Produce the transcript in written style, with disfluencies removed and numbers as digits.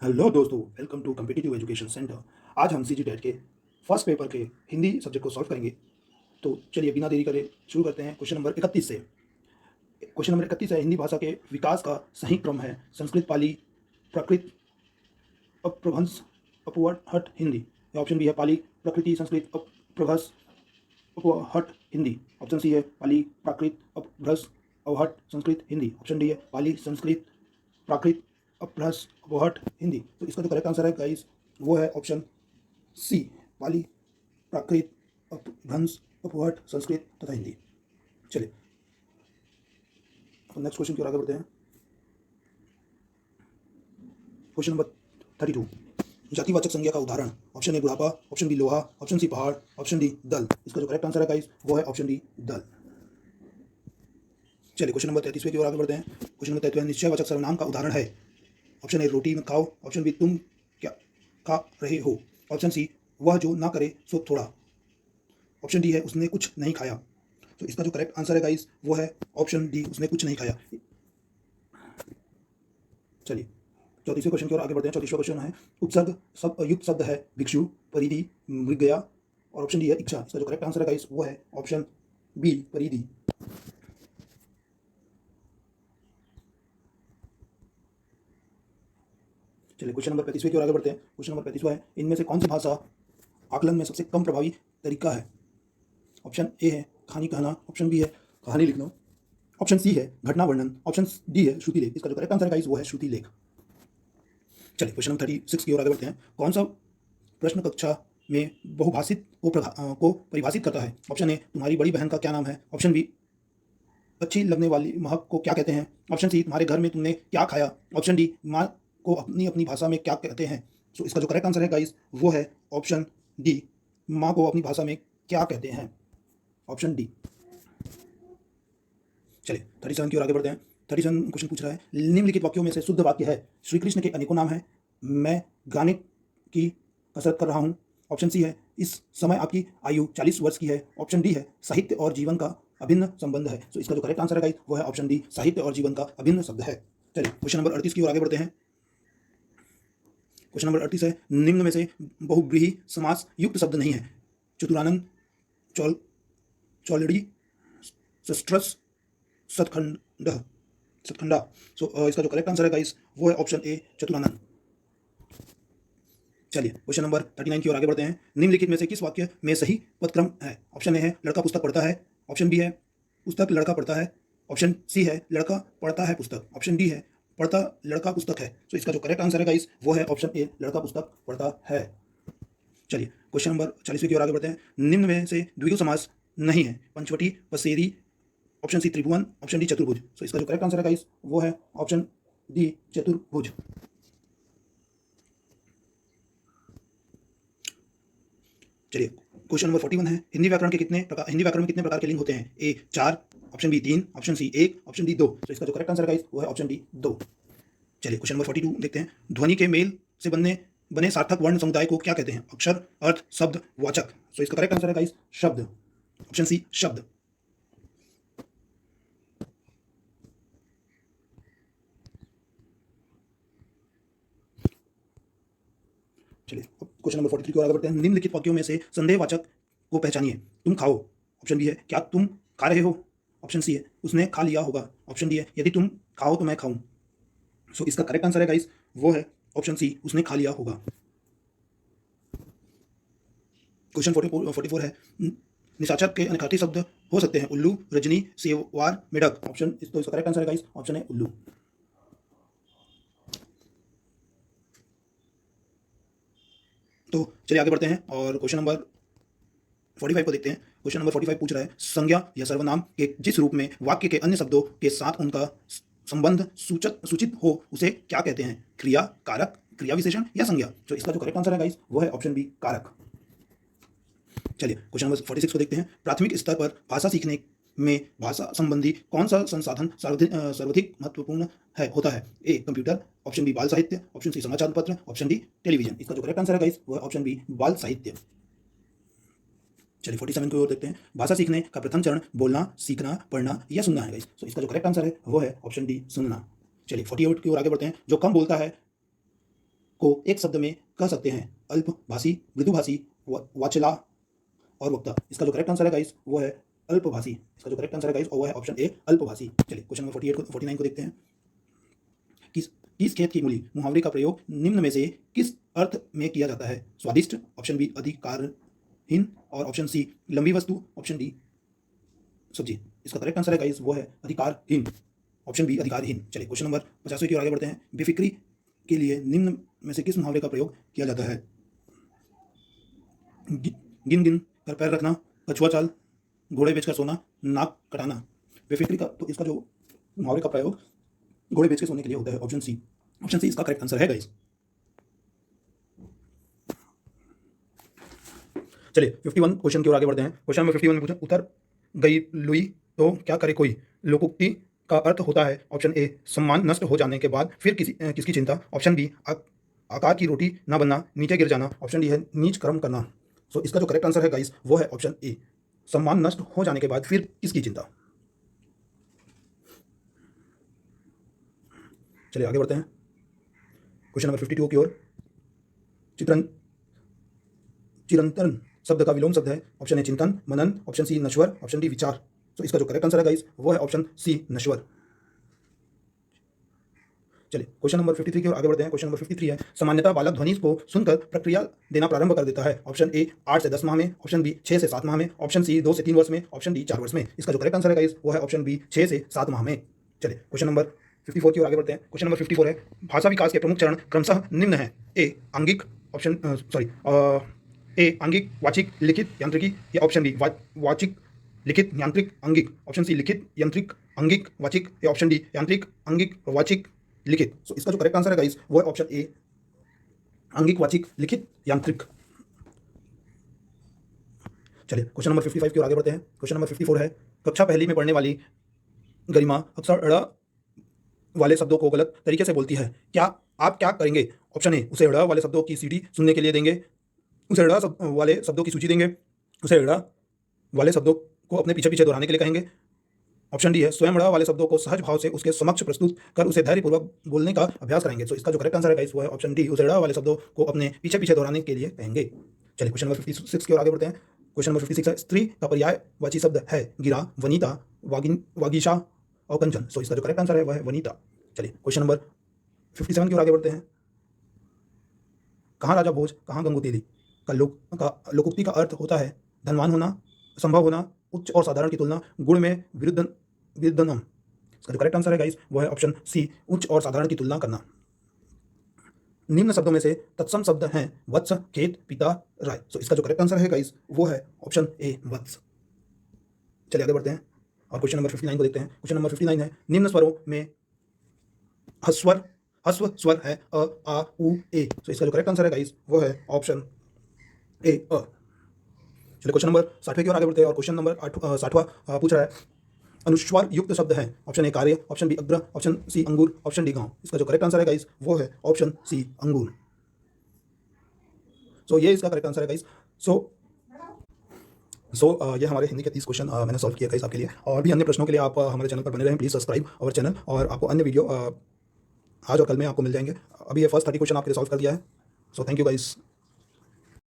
Hello दोस्तों, welcome to competitive education centre. आज हम सीजी टेट के फर्स्ट पेपर के हिंदी सब्जेक्ट को सॉल्व करेंगे। तो चलिए बिना देरी करे शुरू करते हैं क्वेश्चन नंबर 31 से। क्वेश्चन नंबर 31 है, हिंदी भाषा के विकास का सही क्रम है संस्कृत, पाली, प्राकृत, अपभ्रंश, अपवहट, हिंदी। ऑप्शन बी है पाली, प्रकृति, संस्कृत, अपभ्रंश, अपवहट, हिंदी। ऑप्शन सी है पाली, प्राकृत, अपभ्रंश, अवहट, संस्कृत, हिंदी। ऑप्शन डी है पाली, संस्कृत, प्राकृत, अपभ्रंश, अपवहट, हिंदी। तो इसका जो करेक्ट आंसर है गाइस वो है ऑप्शन सी, पाली, प्राकृत, अपभ्रंश, अपवहट, संस्कृत तथा हिंदी। चलिए तो नेक्स्ट क्वेश्चन की ओर आगे बढ़ते हैं। क्वेश्चन नंबर 32, जातिवाचक संज्ञा का उदाहरण। ऑप्शन ए बुढ़ापा, ऑप्शन बी लोहा, ऑप्शन सी पहाड़, ऑप्शन डी दल। इसका जो करेक्ट आंसर है गाइस वो है ऑप्शन डी दल। चलिए क्वेश्चन नंबर 33 की ओर आगे बढ़ते हैं। क्वेश्चन नंबर 33, निश्चयवाचक सर्वनाम का उदाहरण है। ऑप्शन ए रोटी मत खाओ, ऑप्शन बी तुम क्या खा रहे हो, ऑप्शन सी वह जो ना करे सो थोड़ा, ऑप्शन डी है उसने कुछ नहीं खाया। तो इसका जो करेक्ट आंसर है गाइस वो है ऑप्शन डी, उसने कुछ नहीं खाया। चलिए 34वें क्वेश्चन की ओर आगे बढ़ते हैं। 34वां क्वेश्चन है, उपसर्ग सब युक्त शब्द है भिक्षु, परिधि, मृगया और ऑप्शन डी है इच्छा। इसका जो करेक्ट आंसर है गाइस वो है ऑप्शन बी, परिधि। चलिए क्वेश्चन नंबर 35वें की ओर आगे बढ़ते हैं। क्वेश्चन नंबर 35वां है, इनमें से कौन सी भाषा आकलन में सबसे कम प्रभावी तरीका है। ऑप्शन ए है कहानी कहना, ऑप्शन बी है कहानी लिखना, ऑप्शन सी है घटना वर्णन, ऑप्शन डी है श्रुति लेख। इसका जो करेक्ट आंसर है गाइस वो है श्रुति लेख। चलिए क्वेश्चन नंबर 36 की ओर आगे बढ़ते हैं। कौन सा प्रश्न कक्षा में बहुभाषित को परिभाषित करता है। ऑप्शन ए तुम्हारी बड़ी बहन का क्या नाम है, ऑप्शन बी अच्छी लगने वाली महक को क्या कहते हैं, ऑप्शन सी तुम्हारे घर में तुमने क्या खाया, ऑप्शन डी माँ को अपनी अपनी भाषा में क्या कहते हैं। सो इसका जो करेक्ट आंसर है गाइस वो है ऑप्शन डी, माँ को अपनी भाषा में क्या कहते हैं, ऑप्शन डी। चलिए 37 की ओर आगे बढ़ते हैं। 37 क्वेश्चन पूछ रहा है, निम्नलिखित वाक्यों में से शुद्ध वाक्य है। श्री कृष्ण के अनेकों नाम हैं, मैं गाने की कसरत कर रहा हूँ, ऑप्शन सी है इस समय आपकी आयु 40 वर्ष की है, ऑप्शन डी है साहित्य और जीवन का अभिन्न संबंध है। तो इसका जो करेक्ट आंसर है गाइस वो है ऑप्शन डी, साहित्य और जीवन का अभिन्न शब्द है। चलिए क्वेश्चन नंबर 38 की ओर आगे बढ़ते हैं। क्वेश्चन नंबर 38 है, निम्न में से बहुव्रीहि समास युक्त शब्द नहीं है। चतुरानंद, चौल चौलड़ी, सस्ट्रस, सतखंड, सतखंडा। सो इसका जो करेक्ट आंसर है गाइस वो है ऑप्शन ए, चतुरानंद। चलिए क्वेश्चन नंबर 39 की ओर आगे बढ़ते हैं। निम्नलिखित में से किस वाक्य में सही पदक्रम है। ऑप्शन ए है लड़का पुस्तक पढ़ता है, ऑप्शन बी है पुस्तक लड़का पढ़ता है, ऑप्शन सी है लड़का पढ़ता है पुस्तक, ऑप्शन डी है पढ़ता लड़का पुस्तक है। तो इसका जो करेक्ट आंसर है गाइस वो है ऑप्शन ए, लड़का पुस्तक पढ़ता है। चलिए क्वेश्चन नंबर 40 की ओर आगे बढ़ते हैं। निम्न में से द्विगु समास नहीं है। पंचवटी, पसेरी, ऑप्शन सी त्रिभुवन, ऑप्शन डी चतुर्भुज। तो इसका जो करेक्ट आंसर है गाइस वो है ऑप्शन डी, चतुर्भुज। चलिए क्वेश्चन नंबर 41 है, हिंदी व्याकरण में कितने प्रकार के लिंग होते हैं। A 4, option B 3, option C 1, option D 2। तो इसका जो करेक्ट आंसर है गाइस वो है ऑप्शन डी 2। चलिए क्वेश्चन नंबर 42 देखते हैं। ध्वनि के मेल से बने सार्थक वर्ण समुदाय को क्या कहते हैं। अक्षर, अर्थ, शब्द, वाचक। तो इसका करेक्ट आंसर है गाइस शब्द, ऑप्शन सी शब्द। चलिए क्वेश्चन नंबर 43 की ओर आगे बढ़ते हैं। निम्नलिखित वाक्यों में से संदेहवाचक को पहचानिए। तुम खाओ, ऑप्शन बी है क्या तुम खा रहे हो, ऑप्शन सी है उसने खा लिया होगा, ऑप्शन डी है यदि तुम खाओ तो मैं खाऊं। सो इसका करेक्ट आंसर है गाइस वो है ऑप्शन सी, उसने खा लिया होगा। क्वेश्चन 44 है, निशाचर के अनखाती शब्द हो सकते हैं। उल्लू, रजनी, सेवार, मेढक। ऑप्शन तो इसका करेक्ट आंसर है गाइस ऑप्शन है उल्लू। तो चलिए आगे बढ़ते हैं और क्वेश्चन नंबर 45 को देखते हैं। क्वेश्चन नंबर 45 पूछ रहा है, संज्ञा या सर्वनाम के जिस रूप में वाक्य के अन्य शब्दों के साथ उनका संबंध सूचित हो उसे क्या कहते हैं। क्रिया, कारक, क्रिया विशेषण या संज्ञा। तो इसका जो करेक्ट आंसर है गाइस वो है ऑप्शन बी, कारक। चलिए क्वेश्चन नंबर 46 को देखते हैं। प्राथमिक स्तर पर भाषा सीखने में भाषा संबंधी कौन सा संसाधन सर्वाधिक महत्वपूर्ण होता है। ए कंप्यूटर, ऑप्शन बी बाल साहित्य, ऑप्शन सी समाचार पत्र, ऑप्शन डी टेलीविजन। इसका जो करेक्ट आंसर है गाइस वो है ऑप्शन बी, बाल साहित्य। चलिए 47 की ओर देखते हैं। भाषा सीखने का प्रथम चरण बोलना, सीखना, पढ़ना या सुनना है गाइस। तो इसका जो करेक्ट आंसर है वो है ऑप्शन डी, सुनना। चलिए 48 की ओर आगे बढ़ते हैं। जो कम बोलता है को एक शब्द में कह सकते हैं? अल्पभाषी, मृदुभाषी, वाचला और वक्ता। इसका जो करेक्ट आंसर है गाइस वो है अल्पभाषी। इसका जो करेक्ट आंसर है गाइस वो है ऑप्शन ए अल्पभाषी। चलिए क्वेश्चन नंबर 49 को देखते हैं। किस खेत की मूली मुहावरे का प्रयोग निम्न में से किस अर्थ में किया जाता है? स्वादिष्ट, ऑप्शन बी अधिकारहीन और ऑप्शन सी लंबी वस्तु, ऑप्शन डी सब्जी। इसका करेक्ट आंसर है गाइस वो है अधिकारहीन, ऑप्शन बी अधिकारहीन। चलिए क्वेश्चन नंबर 50 की ओर आगे बढ़ते हैं। बेफिक्री के लिए निम्न में से किस मुहावरे का प्रयोग किया जाता है? गिन गिन कर पैर रखना, कछुआ चाल, घोड़े बेचकर सोना, नाक कटाना। बेफिक्री का तो इसका जो मुहावरे का प्रयोग घोड़े बेच के सोने के लिए होता है, ऑप्शन सी। ऑप्शन सी इसका करेक्ट आंसर है गाइस। चलिए 51 क्वेश्चन की ओर आगे बढ़ते हैं। क्वेश्चन नंबर 51 में पूछा, उतर गई लुई तो क्या करे कोई। लोकोक्ति का अर्थ होता है ऑप्शन ए सम्मान नष्ट हो जाने के बाद फिर किसकी चिंता, ऑप्शन बी आकार की रोटी ना बनना, नीचे गिर जाना, ऑप्शन डी है नीच कर्म करना। सो इसका जो करेक्ट आंसर है गाइस वो है ऑप्शन ए सम्मान नष्ट हो जाने के बाद फिर किसकी चिंता। चलिए आगे बढ़ते हैं क्वेश्चन नंबर 52 की ओर। चिरंतन शब्द का विलोम शब्द है, ऑप्शन ए चिंतन, मनन, ऑप्शन सी नश्वर, ऑप्शन डी विचार। तो इसका जो करेक्ट आंसर है गाइस वो है ऑप्शन सी नश्वर। चलिए क्वेश्चन नंबर 53 की ओर आगे बढ़ते हैं। क्वेश्चन नंबर 53 है, सामान्यतः बालक ध्वनि को सुनकर प्रक्रिया देना प्रारंभ कर देता है, ऑप्शन ए 8 से 10 माह में, ऑप्शन बी 6 से 7 माह में, ऑप्शन सी 2 से 3 वर्ष में, ऑप्शन डी 4 वर्ष में। इसका जो करेक्ट आंसर है गाइस वो है ऑप्शन बी 6 से 7 माह में। चलिए क्वेश्चन नंबर 54 की ओर आगे बढ़ते हैं। क्वेश्चन नंबर 54 है, भाषा विकास के प्रमुख चरण क्रमशः निम्न है। ए आंगिक, ए आंगिक, वाचिक, लिखित, यांत्रिकी, या ऑप्शन बी वाचिक, लिखित, यांत्रिक, अंगिक, ऑप्शन सी लिखित, यांत्रिक, अंगिक, वाचिक, या ऑप्शन डी यांत्रिक, अंगिक, वाचिक, लिखित। सो इसका जो करेक्ट आंसर है गाइस वो है ऑप्शन ए अंगिक, वाचिक, लिखित, यांत्रिक। चलिए क्वेश्चन नंबर 55 की ओर आगे बढ़ते हैं। क्वेश्चन नंबर 54 है, कक्षा पहली में पढ़ने वाली गरिमा अक्सर ड़ वाले शब्दों को गलत तरीके से बोलती है, क्या आप क्या करेंगे? ऑप्शन ए उसे ड़ वाले शब्दों की सीडी सुनने के लिए देंगे, उसे ड़ वाले शब्दों की सूची देंगे, उसे ड़ वाले शब्दों को अपने पीछे पीछे दोहराने के लिए कहेंगे, ऑप्शन डी है स्वयं ड़ वाले शब्दों को सहज भाव से उसके समक्ष प्रस्तुत कर उसे धैर्यपूर्वक बोलने का अभ्यास कराएंगे। तो इसका जो करेक्ट आंसर है गाइस वो है ऑप्शन डी उसे ड़ वाले शब्दों को अपने पीछे पीछे दोहराने के लिए कहेंगे। चलिए क्वेश्चन नंबर 56 की ओर आगे बढ़ते हैं। क्वेश्चन नंबर 56 है, स्त्री का पर्यायवाची शब्द है गिरा, वनीता, वागीशा और कंचन। सो इसका जो करेक्ट आंसर है वह है वनीता। चलिए क्वेश्चन नंबर 57 की ओर आगे बढ़ते हैं। कहाँ राजा भोज कहाँ गंगू तेली का लोकोक्ति का अर्थ होता है धनवान होना, संभव होना, उच्च और साधारण की तुलना, गुण में विरुद्धनम। इसका जो करेक्ट आंसर है गाइस वो है ऑप्शन सी उच्च और साधारण की तुलना करना। निम्न शब्दों में से तत्सम शब्द हैं वत्स, खेत, पिता, राय। सो इसका जो करेक्ट आंसर है गाइस वो है ऑप्शन ए वत्स। चलिए आगे बढ़ते हैं और क्वेश्चन नंबर 59 को देखते हैं। क्वेश्चन नंबर 59 है, निम्न स्वरों में हस्व स्वर है अ, आ, उ, ए। तो इसका जो करेक्ट आंसर है गाइस वो है ऑप्शन ए अ। चलिए क्वेश्चन नंबर 60 की ओर आगे बढ़ते हैं और क्वेश्चन नंबर 60वां पूछ रहा है, अनुस्वार युक्त शब्द है, ऑप्शन ए कार्य, ऑप्शन बी अग्र, ऑप्शन सी अंगूर, ऑप्शन डी गांव। इसका जो करेक्ट आंसर है गाइस वो है ऑप्शन सी अंगूर। सो ये इसका करेक्ट आंसर है गाइस। सो ये हमारे हिंदी के 30 क्वेश्चन मैंने सॉल्व किया गाइस आपके लिए। और भी अन्य प्रश्नों के लिए आप हमारे चैनल पर बने रहें, प्लीज़ सब्सक्राइब अवर चैनल, और आपको अन्य वीडियो आज और कल में आपको मिल जाएंगे। अभी ये फर्स्ट 30 क्वेश्चन आपके लिए सॉल्व कर दिया है। So thank you guys.